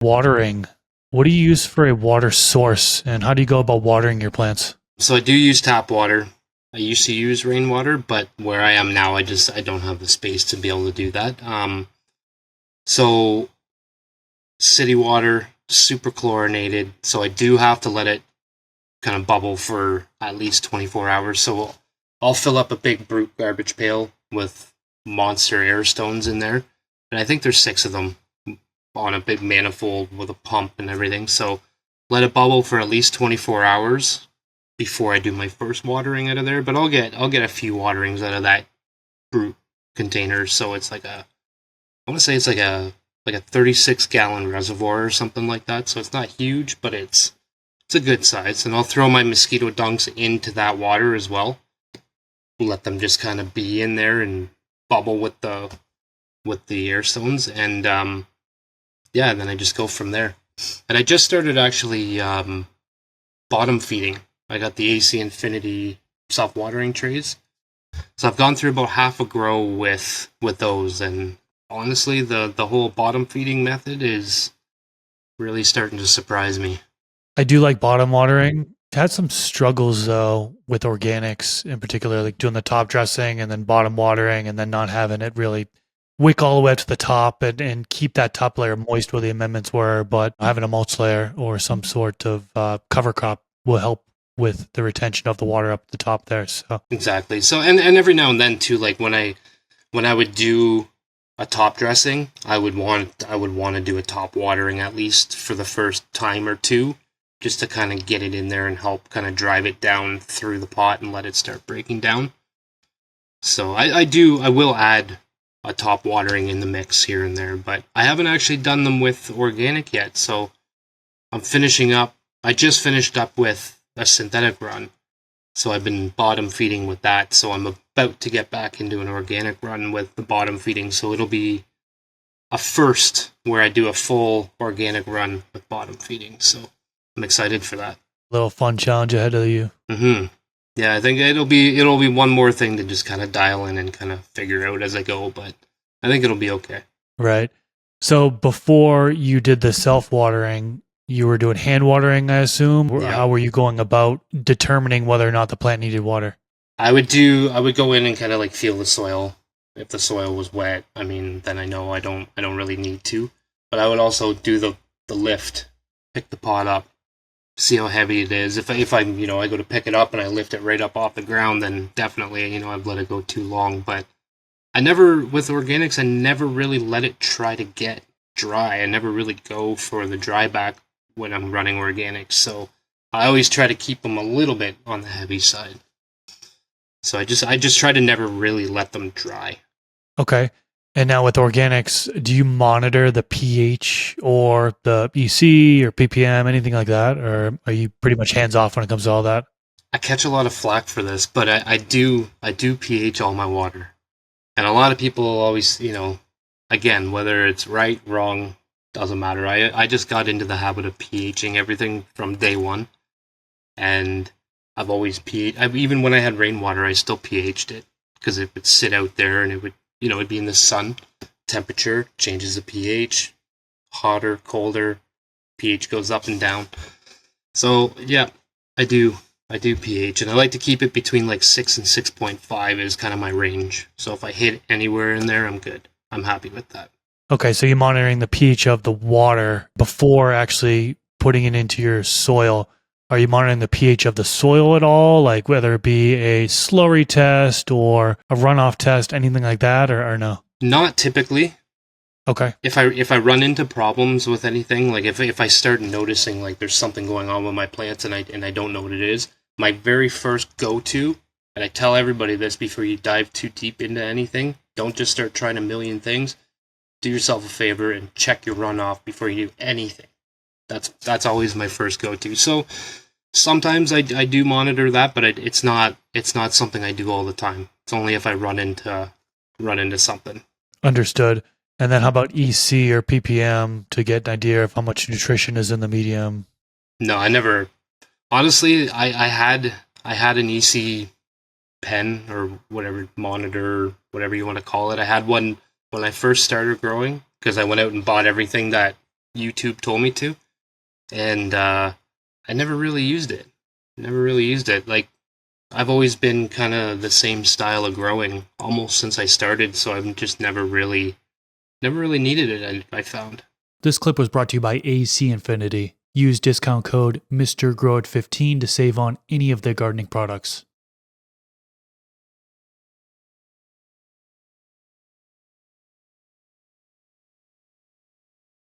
Watering. What do you use for a water source, and how do you go about watering your plants? So I do use tap water. I used to use rainwater, but where I am now, I don't have the space to be able to do that. So city water, super chlorinated. So I do have to let it kind of bubble for at least 24 hours. So I'll fill up a big brute garbage pail with monster air stones in there, and I think there's 6 of them on a big manifold with a pump and everything. So let it bubble for at least 24 hours before I do my first watering out of there. But I'll get a few waterings out of that brute container. So it's like I want to say it's like a 36-gallon reservoir or something like that. So it's not huge, but it's a good size. And I'll throw my mosquito dunks into that water as well. Let them just kind of be in there and bubble with the air stones, and yeah, then I just go from there. And I just started actually bottom feeding. I got the AC Infinity self-watering trays, so I've gone through about half a grow with those, and honestly, the whole bottom feeding method is really starting to surprise me. I do like bottom watering. Had some struggles though with organics in particular, like doing the top dressing and then bottom watering and then not having it really wick all the way up to the top and keep that top layer moist where the amendments were. But having a mulch layer or some sort of cover crop will help with the retention of the water up at the top there. So Exactly. So and every now and then too, like when I would do a top dressing, I would want to do a top watering at least for the first time or two, just to kind of get it in there and help kind of drive it down through the pot and let it start breaking down. So I will add a top watering in the mix here and there, but I haven't actually done them with organic yet. So I'm finishing up. I just finished up with a synthetic run, so I've been bottom feeding with that. So I'm about to get back into an organic run with the bottom feeding. So it'll be a first where I do a full organic run with bottom feeding. So I'm excited for that. little fun challenge ahead of you. Yeah, I think it'll be one more thing to just kind of dial in and kind of figure out as I go, but I think it'll be okay. Right. So before you did the self watering, you were doing hand watering, I assume. Yeah. How were you going about determining whether or not the plant needed water? I would go in and kind of like feel the soil. If the soil was wet, I mean, then I know I don't really need to. But I would also do the lift, pick the pot up, see how heavy it is. If I I go to pick it up and I lift it right up off the ground, then definitely I've let it go too long. But I never with organics, I never really let it try to get dry. I never really go for the dry back when I'm running organics. So I always try to keep them a little bit on the heavy side. So I just try to never really let them dry. Okay. And now with organics, do you monitor the pH or the EC or ppm, anything like that? Or are you pretty much hands off when it comes to all that? I catch a lot of flack for this, but I do pH all my water. And a lot of people always, again, whether it's right, wrong, doesn't matter. I just got into the habit of pHing everything from day one, and I've always even when I had rainwater, I still pH'd it because it would sit out there and it would, it'd be in the sun. Temperature changes the pH, hotter, colder, pH goes up and down. So yeah, I do. I do pH, and I like to keep it between like 6 and 6.5 is kind of my range. So if I hit anywhere in there, I'm good. I'm happy with that. Okay. So you're monitoring the pH of the water before actually putting it into your soil. Are you monitoring the pH of the soil at all? Like whether it be a slurry test or a runoff test, anything like that, or no? Not typically. Okay. If I run into problems with anything, like if I start noticing like there's something going on with my plants and I don't know what it is, my very first go to, and I tell everybody this before you dive too deep into anything, don't just start trying a million things. Do yourself a favor and check your runoff before you do anything. That's always my first go to. So sometimes I do monitor that, but it's not something I do all the time. It's only if I run into something. Understood. And then how about EC or ppm to get an idea of how much nutrition is in the medium? No, I never. Honestly, I had an EC pen or whatever monitor, whatever you want to call it. I had one when I first started growing because I went out and bought everything that YouTube told me to, and I never really used it. Never really used it. Like, I've always been kind of the same style of growing almost since I started, so I've just never really needed it. I found. This clip was brought to you by AC Infinity. Use discount code MrGrowIt15 to save on any of their gardening products.